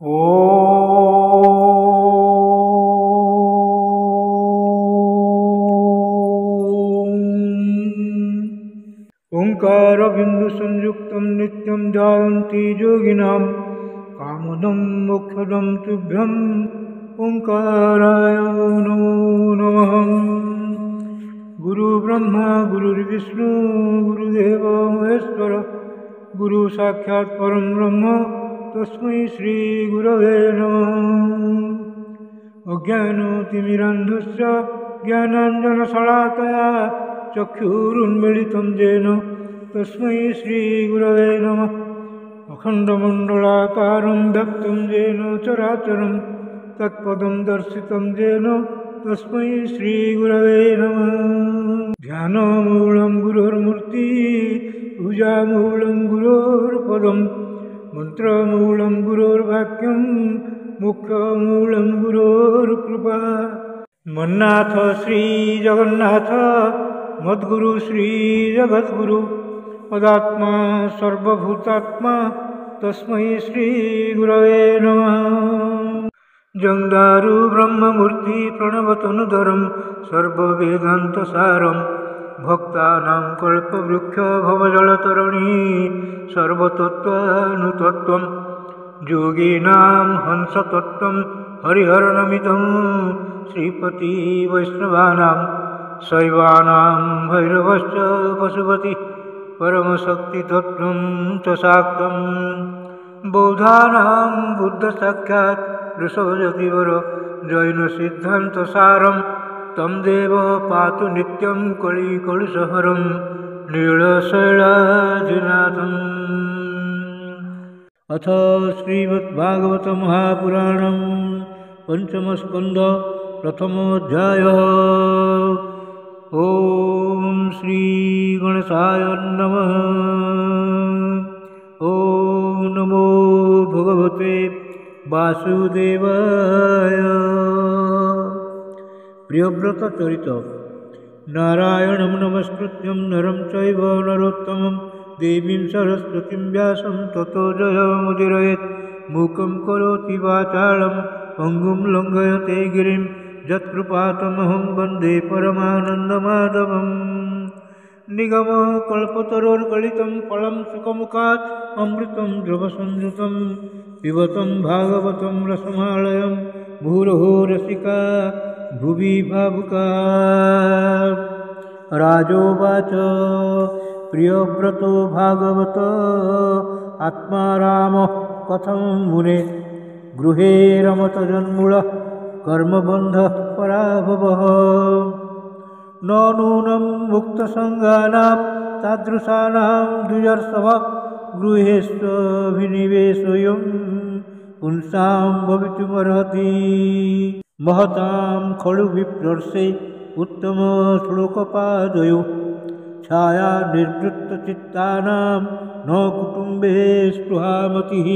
ओंकारबिंदुसंयुक्तं नित्यं ध्यायन्ति योगिनां कामदं मोक्षदं तुभ्यं ओंकाराय नमो नमः। गुरुब्रह्मा गुरुर्विष्णु गुरुदेवो महेश्वर गुरु साक्षात् परं ब्रह्म तस्मै श्री गुरवे नमः। अज्ञानतिमिरान्धस्य ज्ञानाञ्जनशलाकया चक्षुरुन्मीलितं येन तस्मै श्रीगुरवे नमः। अखण्डमण्डलाकारं व्याप्तं येन चराचरं तत्पदं दर्शितं येन तस्मै श्रीगुरवे नमः। ध्यानमूलं गुरोर्मूर्ति पूजामूलं गुरोर्पदं मन्त्रमूलं गुरोर्वाक्यं मोक्षमूलं गुरोर्कृपा। मन्नाथ श्री जगन्नाथ मद्गुरु श्री जगद्गुरु मदात्मा सर्वभूतात्मा तस्मै श्री गुरवे नमः। जंदारु ब्रह्ममूर्ति प्रणवतनुधरं सर्ववेदान्तसारं भक्तानां कल्पवृक्ष भवजलतरणी सर्वतत्त्वानुतत्त्वं योगिनां हंसतत्त्वं हरिहरनमितं श्रीपति वैष्णवानां शैवानां भैरवश्च पशुपति परमशक्तितत्त्वं च शाक्तं बौद्धानां बुद्धसाक्षात् ऋषभजतिवर जैनसिद्धान्तसारं तं देव पातु नित्यं कलिकलुषहरं नीलशैलाजिनाथम्। अथ श्रीमद्भागवत महापुराणं पंचमस्कन्ध प्रथमोऽध्यायः। ओम श्री गणेशाय नमः। ओम नमो भगवते वासुदेवाय। प्रियव्रत चरित। नारायणं नमस्कृत्यं नरं चैव नरोत्तमं देवीं सरस्वतीं व्यासं ततो जयमुदीरयेत्। मूकं करोति वाचालं पङ्गुं लङ्घयते गिरिं यत्कृपातमहं वन्दे परमानन्दमाधवम्। निगमकल्पतरोर्गलितं फलं सुखमुखात् अमृतं द्रवसंयुतं पिबतं भागवतं रसमालयं मुहुरहो रसिका भुवि भावुका। राजोवाच प्रियव्रतो भागवत आत्मा रामः कथं मुने गृहे रमत जन्मूलः कर्मबन्धः पराभवः। न नूनं मुक्तसङ्गानां तादृशानां द्विजर्षभ गृहेष्वभिनिवेशोऽयं पुंसां भवितुमर्हति। महतां खलु विप्रर्षे उत्तमश्लोकपादयो छाया निर्वृत्तचित्तानां न कुटुम्बे स्पृहामतिः।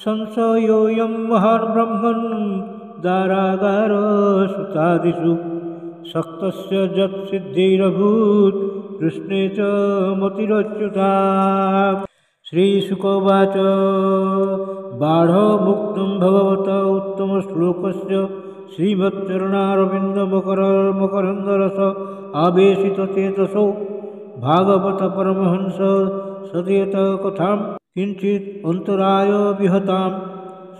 संशयोऽयं महान् ब्रह्मन् दारागारसुतादिषु शक्तस्य जत्सिद्धिरभूत् कृष्णे च मतिरच्युता। श्रीशुकोवाच बाढमुक्तं भगवत उत्तमश्लोकस्य श्रीमच्चरणारविन्दमकरन्दरस आवेशितचेतसो भागवत परमहंस सदेत कथां किञ्चित् अन्तराय विहतां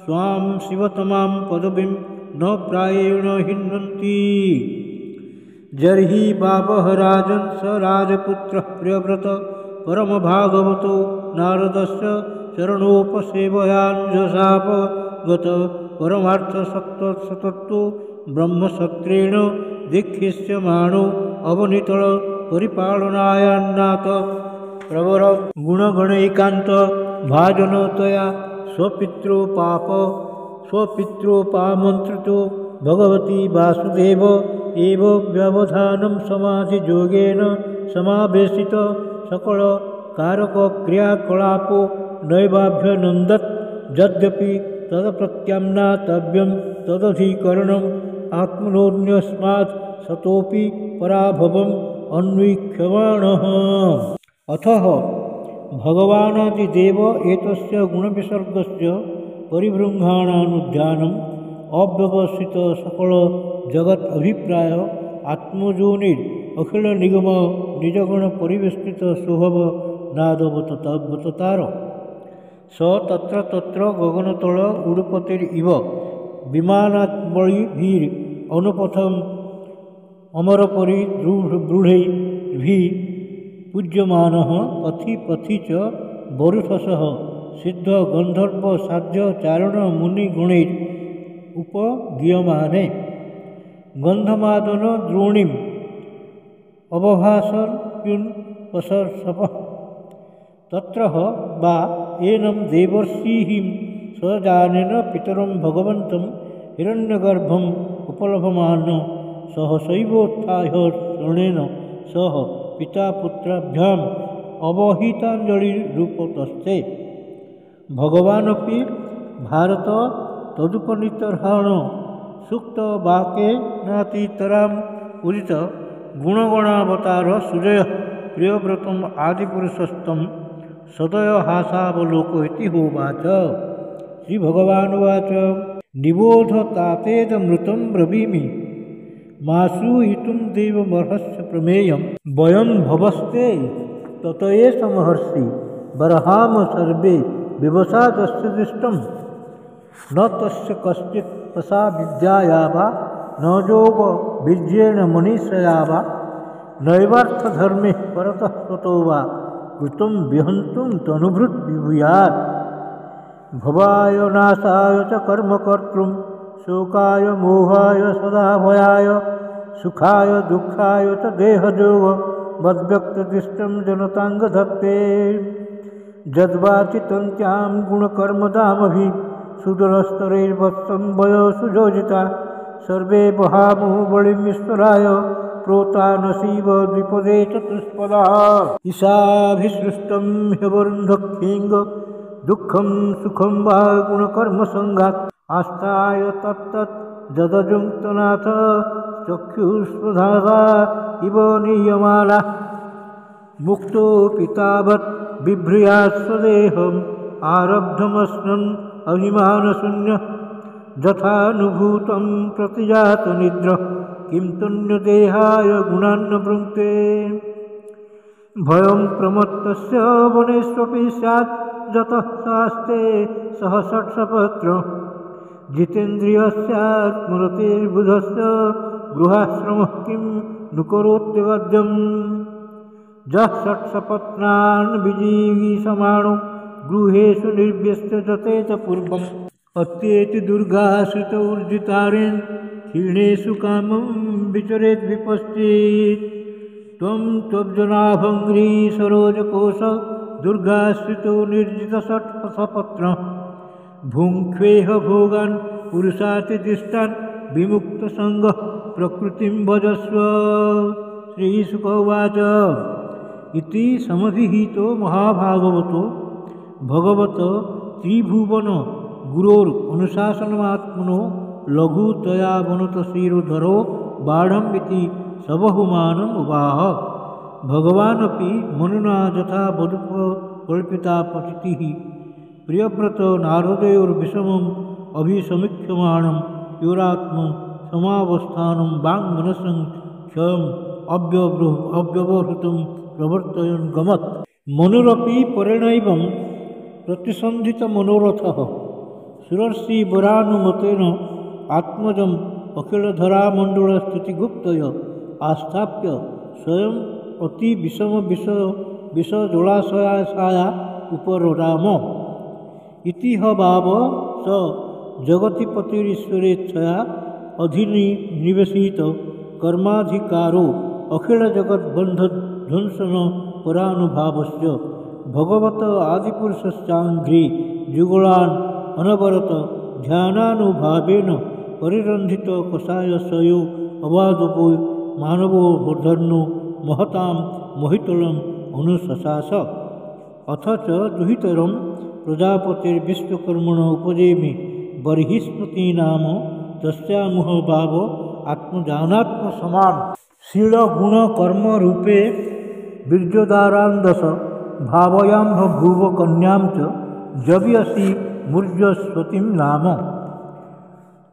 स्वां शिवतमां पदवीं न प्रायेण हिन्वन्ति। जर्हि बाबः राजन् स राजपुत्रः प्रियव्रत परमभागवतो नारदस्य चरणोपसेवयाञ्जसाप गत परमार्थसत्त्वसतत्तो ब्रह्मसत्रेण दीक्षिष्यमाणो अवनितळ परिपालनायान्नाथ प्रवर गुणगणैकान्त भाजनतया स्वपित्रोपामन्त्रितो भगवती वासुदेव एव व्यवधानं समाधियोगेन समावेशित सकल कारकक्रियाकलापो नैवाभ्यनन्दत्। यद्यपि तत्प्रत्याम्नातव्यं तदधिकरणम् आत्मनोऽन्यस्मात् सतोऽपि पराभवम् अन्वीक्ष्यमाणः। अथः भगवानादिदेव एतस्य गुणविसर्गस्य परिभृंगाणानुध्यानम् अव्यवस्थित सकल जगत अभिप्राय आत्मजोनिर अखिल निगम निजगुण परिवेष्टित स्वभाव नादवततार स तत्र तत्र गगनतल उडुपतिर इव विमानात्मलिभिर अनुपथम अमरपरि दृढ़ैर्भि पूज्यमानः पथि पथि च वरुषसः सिद्ध गंधर्व साध्य चारण मुनि गुणैर उपगीयमाने गंधमादन द्रोणीम अवभासन पसर्षप तत्र वा एनं देवर्षिहिं सजानेन पितरं भगवन्तं हिरण्यगर्भम् उपलभमान सहसैवोत्थाय श्रणेन सह पिता पुत्राभ्याम् अवहिताञ्जलिरूपतस्ते भगवानपि भारत तदुपनितर्हाण सूक्त वाक्येनातितरां उदित गुणगणावतार सुजय प्रियव्रतम आदिपुरुषस्तम सदय हासावलोकयति होवाच। श्री भगवानुवाच निबोध तातेदमृतं ब्रवीमि मासूयितुं देवमर्हस्य प्रमेयं वयं भवस्ते ततये समहर्षि बर्हाम सर्वे विवसादस्य दृष्टं न तस्य कश्चित् प्रसा विद्याया वा न जोग बीर्येण मनीषया वा नैवार्थधर्मे परतः स्वतो वा कृतं विहन्तुं तनुभृत् विभूयात् भवाय नाशाय च कर्मकर्तृं शोकाय मोहाय सदा भयाय सुखाय दुःखाय च देहजोग मद्व्यक्तदिष्टं जनताङ्गधत्ते जद्वाचितन्त्यां गुणकर्मदामभि सुदरस्तरैर्वत्सं वयसुयोजिता सर्वे बहामुः बलिमीश्वराय प्रोता नसीव द्विपदे चतुष्पदा ईशाभिसृष्टं ह्यवरुन्धक्षिङ्ग दुःखं सुखं वा गुणकर्मसङ्गात् आस्थाय तत्तत् जदजुङ्क्तनाथ चक्षुष्वधासा इव नीयमाला मुक्तो पितावत् बिभ्रियात् स्वदेहम् आरब्धमस्नन् अभिमानशून्य यथानुभूतं प्रतिजातनिद्र किं तुन्यदेहाय गुणान्न भृङ्क्ते भयं प्रमत्तस्य वनेष्वपि स्यात् जतः शास्ते सह षट्सपत्र जितेन्द्रियस्यात्मरतिर्बुधस्य गृहाश्रमः किं नु करोत्यवद्यं जः षट्सपत्नान् विजीवीषमाणो गृहेषु निर्व्यस्य जते च पूर्वम् अत्येति दुर्गाश्रित ऊर्जितारेण क्षीणेषु कामं विचरेद्विपश्चित् त्वं त्वब्जनाभङ्ग्री सरोजकोश दुर्गाश्रितो निर्जितषट्सपत्र भुङ्क्ष्वेह भोगान् पुरुषातिदिष्टान् विमुक्तसङ्गः प्रकृतिं भजस्व। श्रीशुक उवाच इति समभिहितो महाभागवतो भगवत त्रिभुवन गुरोर अनुशासनमात्मनो लघुतया वनतशिरोधरो बाढम्बिति सबहुमानम् उवाह। भगवानपि मनुना यथा वदुपकल्पिता पतितिः प्रियव्रत नारदयोर्विषमम् अभिसमीक्ष्यमाणं योरात्म समावस्थानं वाङ्मनसं क्षयम् अव्यवहृतं प्रवर्तयन् गमत्। मनुरपि परिणैवं प्रतिसन्धितमनोरथः सुरर्षिवरानुमतेन आत्मजम् अखिलधरामण्डलस्थितिगुप्तय आस्थाप्य स्वयं अति विषजलाशया उपरराम इति भाव स जगतिपतिरीश्वरेच्छया अधिनिवेशित कर्माधिकारो अखिल जगद्बन्धध्वंसन परानुभावस्य भगवत आदिपुरुषस्याङ्घ्रि युगलान् अनवरत ध्यानानुभावेन परिरन्धित कषायशयो अवादपो मानवो वर्धन्नो महतां महितलम् अनुशशास। अथ च दुहितरं प्रजापतिर्विश्वकर्मण उपजेमि बर्हिस्मृति नाम तस्यामुह भाव आत्मजानात्मसमान शीलगुणकर्मरूपे बीर्योदारान्दश भावयां भूव कन्यां च जव्यसि मूर्जस्वतीं नाम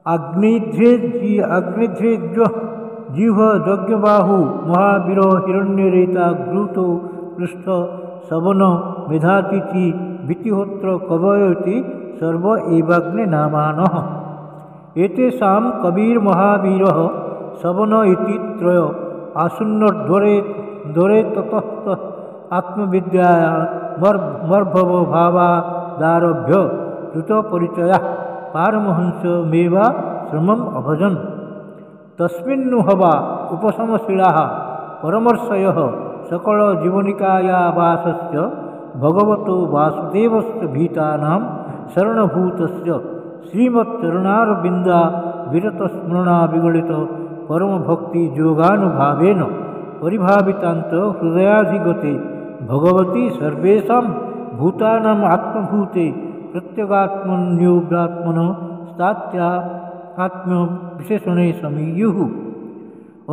अग्निध्रेज्व जिह्व यज्ञबाहु महावीर हिरण्यरेता घृतो पृष्ठ सवन मेधातिथि वितिहोत्र कवयति सर्व एवाग्ने नामानः एतेषां कविर्महावीरः सवन इति त्रय आसन्नद्वरे ततस्त आत्मविद्याया मर्भव भावादारभ्य कृतपरिचया पारमहंसमेवा श्रमम् अभजन् तस्मिन्नु हवा उपशमशीलाः परमर्षयः सकलजीवनिकायावासस्य भगवतो वासुदेवस्य भीतानां शरणभूतस्य श्रीमच्चरणारविन्दा विरतस्मरणा विगलित परमभक्तियोगानुभावेन परिभावितान्त हृदयाधिगते भगवती सर्वेषां भूतानाम् आत्मभूते प्रत्यगात्मन्योगात्मनो स्तात्या आत्मविशेषणे समीयुः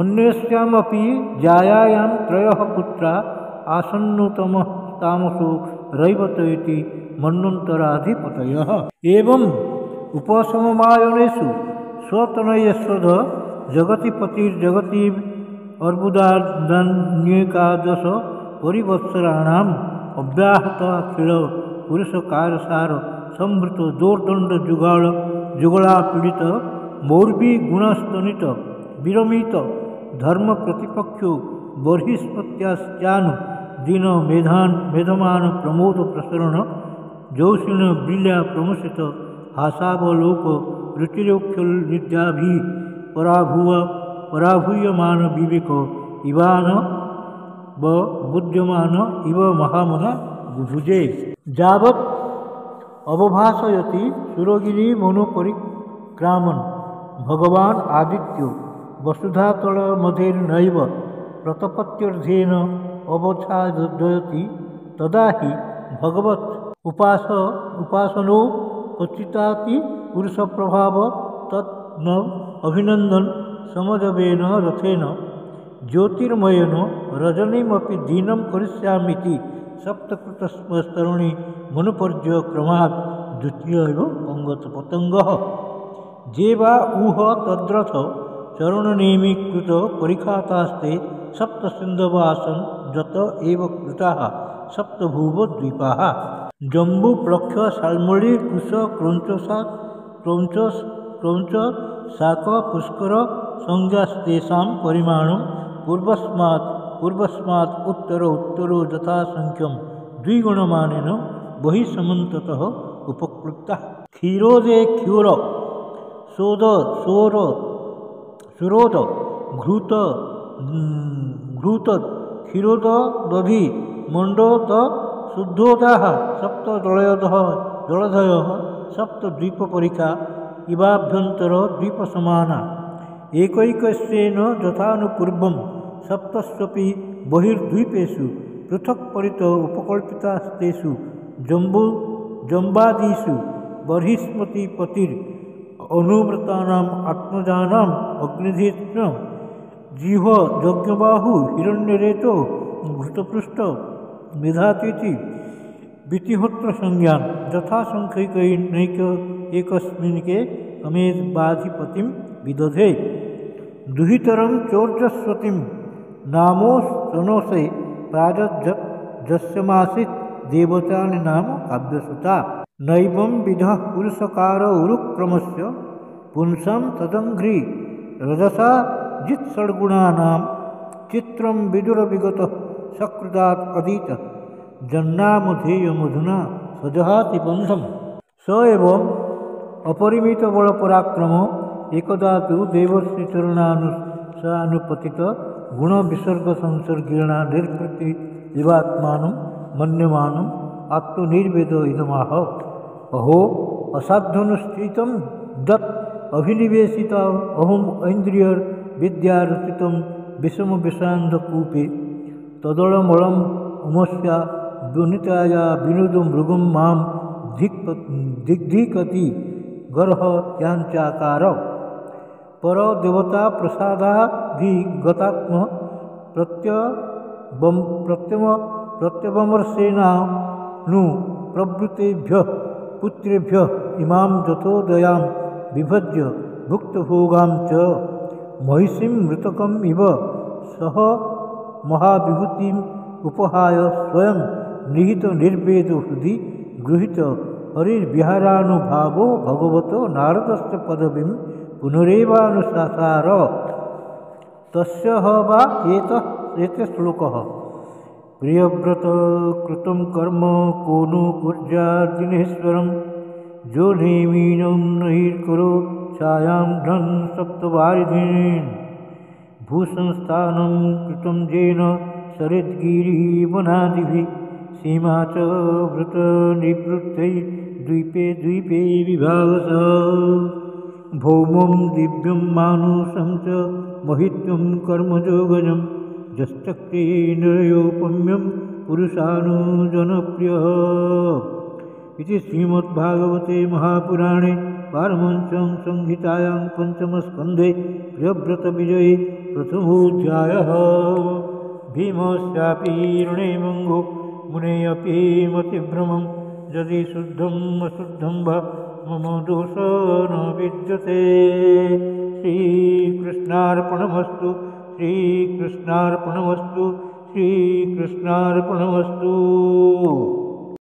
अन्यस्यामपि जायायां त्रयः पुत्रा आसन्नुतमः तामसो रैवत इति मन्वन्तराधिपतयः एवम् उपसममायनेषु स्वतनयस्वध जगतिपतिर्जगति अर्बुदान्येकादश परिवत्सराणाम् अव्याहताखिल पुरुषकारसार संभृत दोर्दंड जुगला पीड़ित मौर्वी गुणस्तनित विरमित धर्म प्रतिपक्षो बर्हिस्पत्याश्चानु दीन मेधमान प्रमोद प्रसरण जौषिण बिल्या प्रमुषित हासावलोक रुचिरोक्षलनिद्याभि पराभूयमान विवेक इवान बुद्ध्यमान इव महामना भुजे यावत् अवभासयति सुरगिरी मनोपरिक्रामन् भगवान् आदित्यो वसुधातलमधेर्नैव प्रतपत्यर्थेन अवच्छादयति तदा हि भगवत् उपासनो क्वचिताति पुरुषप्रभाव तत् न अभिनन्दन समजवेन रथेन ज्योतिर्मयेन रजनीमपि दीनं करिष्यामीति सप्तकृतस्तरुणी मनुपर्यक्रमात् द्वितीय एव पंगतपतंगः जे वा ऊह तद्रथ चरणनेमीकृत परिखातास्ते सप्तसिन्धवासन् जत एव कृताः सप्तभुवद्वीपाः जम्बूप्लक्ष शाल्मली कुश क्रौञ्च शाक पुष्कर संज्ञास्तेषां परिमाणं पूर्वस्मात् उत्तरो यथासंख्यं द्विगुणमानेन बहिसमन्ततः उपकृताः क्षीरोदे क्षूर सुरोद घृत क्षीरोद दधि मंडोद शुद्धोदाः सप्त जलधयः सप्त द्वीपपरिखा इवाभ्यंतर द्वीपसमाना एकैकस्येन यथानुपूर्वं सप्तस्वपि बहिर्द्वीपेषु पृथक् परित उपकल्पितास्तेषु जम्बादिषु बर्हिस्पतिपतिर अनुव्रतानाम् आत्मजानाम् अग्निधिष्ण जिह्व यज्ञबाहु हिरण्यरेतो घृतपृष्ठ मेधातिथि वितिहोत्र संज्ञान यथासंख्यकैनैक एकस्मिन्के अमेबाधिपतिं विदधे दुहितरं चोर्जस्वतीं नामो सनोसे प्राजज्जत् जस्यमासीत् देवतानि नाम काव्यसुता नैवं विधः पुरुषकार उरुक्रमस्य पुंसां तदङ्घ्रि रजसा जित्षड्गुणानां चित्रं विदुरविगतः सकृतात् अधीतः जन्नामधेयमधुना सजहाति बन्धं स एवं अपरिमितबलपराक्रम एकदा तु देवर्षिचरणानुपतित गुणविसर्गसंसर्गेण निर्वृत्ति जीवात्मानं मन्यमानम् आत्मनिर्वेद इदमाह अहो असाध्यनुष्ठितं दत् अभिनिवेशित अहम् ऐन्द्रियविद्यारचितं विषमविषान्धकूपे तदलमलम् उमस्या दुनिताया विनोदं मृगं मां दिग्धिकति गर्ह यांचाकार परदेवता प्रसादाधिगतात्म प्रत्यवमर्शेनानु प्रवृत्तेभ्यः पुत्रेभ्यः इमां जतोदयां विभज्य भुक्तभोगां च महिषीं मृतकम् इव सह महाविभूतिम् उपहाय स्वयं निहितनिर्वेदो हृदि गृहीत हरिर्विहारानुभावो भगवतो नारदस्य पदवीं पुनरेवानुशासार। तस्य वा एतः श्लोकः। प्रियव्रत कृतं कर्म को नु कुर्याद्दिनेश्वरं जो नेमीनं नहिर्करो छायां धन सप्तवारिधीन् भूसंस्थानं कृतं येन शरद्गिरिवनादिभिः सीमा च वृतनिवृत्तै द्वीपे द्वीपे विभागसः भौमं दिव्यं मानुषं च महित्वं कर्मजोगजं यश्चक्रे नरयोपम्यं पुरुषानुजनप्रियः। इति श्रीमद्भागवते महापुराणे पारमहंस्यां संहितायां पंचमस्कन्धे प्रियव्रतविजये प्रथमोऽध्यायः। भीमस्यापि ऋणे मंगो मुनेऽपि मतिभ्रमं यदि शुद्धम् अशुद्धं वा मम दोष न विद्यते। श्रीकृष्णार्पणमस्तु श्रीकृष्णार्पणमस्तु श्रीकृष्णार्पणमस्तु।